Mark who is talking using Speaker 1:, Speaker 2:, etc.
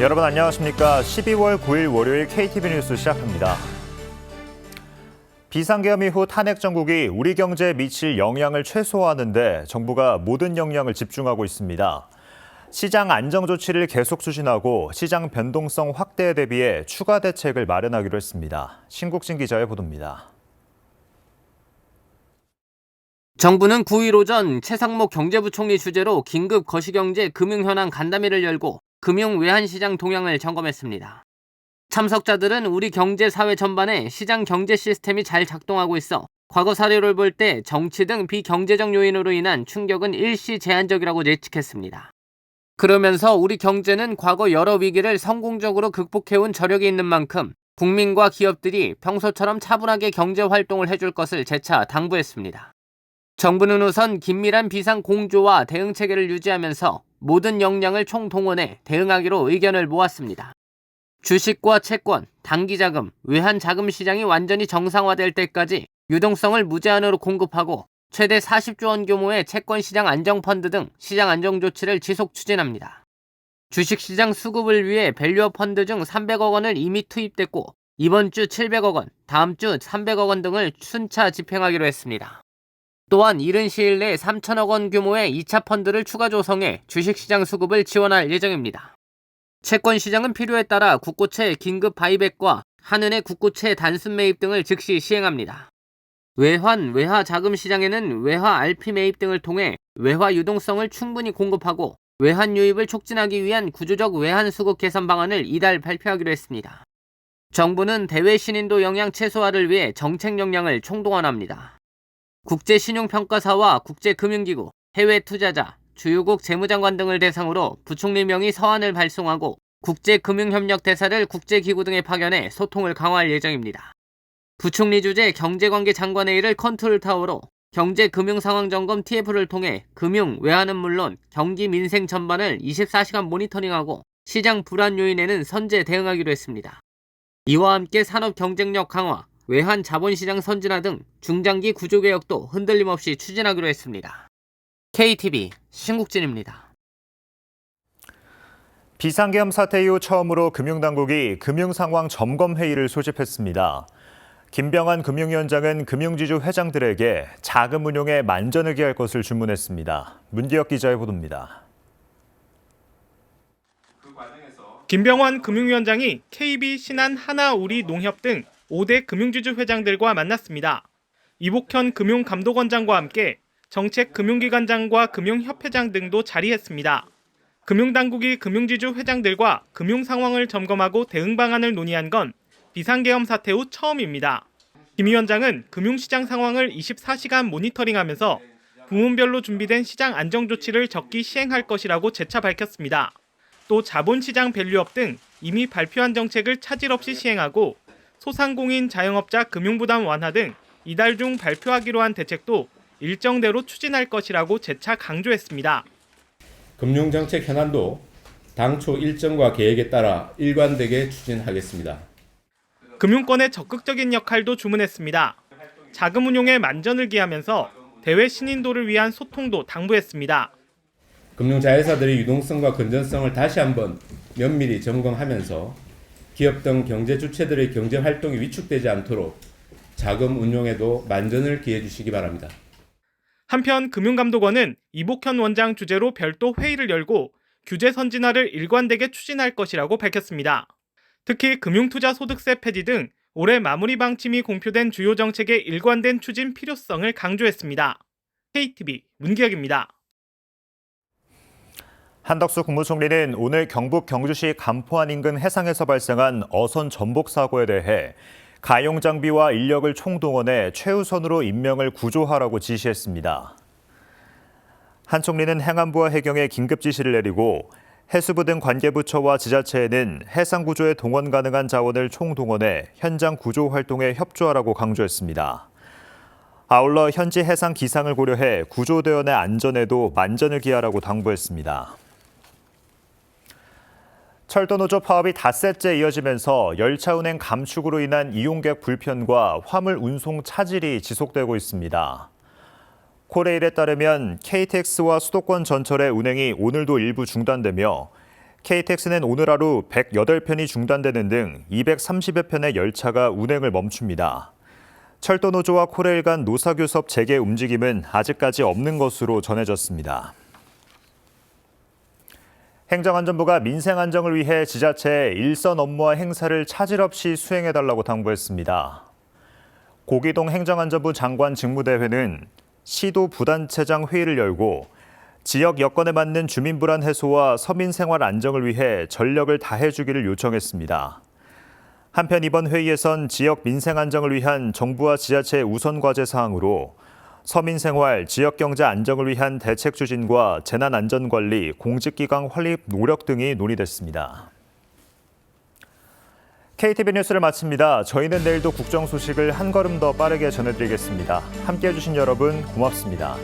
Speaker 1: 여러분 안녕하십니까. 12월 9일 월요일 KTV 뉴스 시작합니다. 비상계엄 이후 탄핵 정국이 우리 경제에 미칠 영향을 최소화하는 데 정부가 모든 역량을 집중하고 있습니다. 시장 안정 조치를 계속 추진하고 시장 변동성 확대에 대비해 추가 대책을 마련하기로 했습니다. 신국진 기자의 보도입니다.
Speaker 2: 정부는 9일 오전 최상목 경제부총리 주재로 긴급 거시경제 금융현황 간담회를 열고 금융 외환시장 동향을 점검했습니다. 참석자들은 우리 경제 사회 전반에 시장 경제 시스템이 잘 작동하고 있어 과거 사례를 볼 때 정치 등 비경제적 요인으로 인한 충격은 일시 제한적이라고 예측했습니다. 그러면서 우리 경제는 과거 여러 위기를 성공적으로 극복해온 저력이 있는 만큼 국민과 기업들이 평소처럼 차분하게 경제 활동을 해줄 것을 재차 당부했습니다. 정부는 우선 긴밀한 비상 공조와 대응 체계를 유지하면서 모든 역량을 총동원해 대응하기로 의견을 모았습니다. 주식과 채권, 단기자금, 외환자금 시장이 완전히 정상화될 때까지 유동성을 무제한으로 공급하고 최대 40조 원 규모의 채권시장 안정펀드 등 시장 안정 조치를 지속 추진합니다. 주식시장 수급을 위해 밸류업 펀드 중 300억 원을 이미 투입됐고 이번 주 700억 원, 다음 주 300억 원 등을 순차 집행하기로 했습니다. 또한 이른 시일 내에 3천억 원 규모의 2차 펀드를 추가 조성해 주식시장 수급을 지원할 예정입니다. 채권시장은 필요에 따라 국고채 긴급 바이백과 한은의 국고채 단순 매입 등을 즉시 시행합니다. 외화 자금 시장에는 외화 RP 매입 등을 통해 외화 유동성을 충분히 공급하고 외환 유입을 촉진하기 위한 구조적 외환 수급 개선 방안을 이달 발표하기로 했습니다. 정부는 대외 신인도 영향 최소화를 위해 정책 역량을 총동원합니다. 국제신용평가사와 국제금융기구, 해외 투자자, 주요국 재무장관 등을 대상으로 부총리 명의 서한을 발송하고 국제금융협력 대사를 국제기구 등에 파견해 소통을 강화할 예정입니다. 부총리 주재 경제관계 장관회의를 컨트롤타워로 경제금융상황점검 TF를 통해 금융, 외환은 물론 경기 민생 전반을 24시간 모니터링하고 시장 불안 요인에는 선제 대응하기로 했습니다. 이와 함께 산업 경쟁력 강화, 외환 자본시장 선진화 등 중장기 구조개혁도 흔들림 없이 추진하기로 했습니다. KTV 신국진입니다.
Speaker 1: 비상계엄 사태 이후 처음으로 금융당국이 금융상황 점검회의를 소집했습니다. 김병환 금융위원장은 금융지주 회장들에게 자금 운용에 만전을 기할 것을 주문했습니다. 문기혁 기자의 보도입니다.
Speaker 3: 김병환 금융위원장이 KB, 신한, 하나, 우리, 농협 등 5대 금융지주 회장들과 만났습니다. 이복현 금융감독원장과 함께 정책금융기관장과 금융협회장 등도 자리했습니다. 금융당국이 금융지주 회장들과 금융 상황을 점검하고 대응 방안을 논의한 건 비상계엄 사태 후 처음입니다. 김 위원장은 금융시장 상황을 24시간 모니터링하면서 부문별로 준비된 시장 안정 조치를 적기 시행할 것이라고 재차 밝혔습니다. 또 자본시장 밸류업 등 이미 발표한 정책을 차질 없이 시행하고 소상공인 자영업자 금융부담 완화 등 이달 중 발표하기로 한 대책도 일정대로 추진할 것이라고 재차 강조했습니다.
Speaker 4: 금융정책 현안도 당초 일정과 계획에 따라 일관되게 추진하겠습니다.
Speaker 3: 금융권의 적극적인 역할도 주문했습니다. 자금 운용에 만전을 기하면서 대외 신인도를 위한 소통도 당부했습니다.
Speaker 4: 금융자회사들의 유동성과 건전성을 다시 한번 면밀히 점검하면서 기업 등 경제 주체들의 경제 활동이 위축되지 않도록 자금 운용에도 만전을 기해 주시기 바랍니다.
Speaker 3: 한편 금융감독원은 이복현 원장 주재로 별도 회의를 열고 규제 선진화를 일관되게 추진할 것이라고 밝혔습니다. 특히 금융투자소득세 폐지 등 올해 마무리 방침이 공표된 주요 정책의 일관된 추진 필요성을 강조했습니다. KTV 문기혁입니다.
Speaker 1: 한덕수 국무총리는 오늘 경북 경주시 간포안 인근 해상에서 발생한 어선 전복 사고에 대해 가용 장비와 인력을 총동원해 최우선으로 인명을 구조하라고 지시했습니다. 한 총리는 행안부와 해경에 긴급 지시를 내리고 해수부 등 관계부처와 지자체에는 해상 구조에 동원 가능한 자원을 총동원해 현장 구조 활동에 협조하라고 강조했습니다. 아울러 현지 해상 기상을 고려해 구조대원의 안전에도 만전을 기하라고 당부했습니다. 철도노조 파업이 닷새째 이어지면서 열차 운행 감축으로 인한 이용객 불편과 화물 운송 차질이 지속되고 있습니다. 코레일에 따르면 KTX와 수도권 전철의 운행이 오늘도 일부 중단되며 KTX는 오늘 하루 108편이 중단되는 등 230여 편의 열차가 운행을 멈춥니다. 철도노조와 코레일 간 노사교섭 재개 움직임은 아직까지 없는 것으로 전해졌습니다. 행정안전부가 민생 안정을 위해 지자체의 일선 업무와 행사를 차질 없이 수행해달라고 당부했습니다. 고기동 행정안전부 장관 직무대회는 시도 부단체장 회의를 열고 지역 여건에 맞는 주민 불안 해소와 서민 생활 안정을 위해 전력을 다해주기를 요청했습니다. 한편 이번 회의에선 지역 민생 안정을 위한 정부와 지자체의 우선 과제 사항으로 서민 생활, 지역 경제 안정을 위한 대책 추진과 재난 안전 관리, 공직기강 확립 노력 등이 논의됐습니다. KTV 뉴스를 마칩니다. 저희는 내일도 국정 소식을 한 걸음 더 빠르게 전해드리겠습니다. 함께해 주신 여러분 고맙습니다.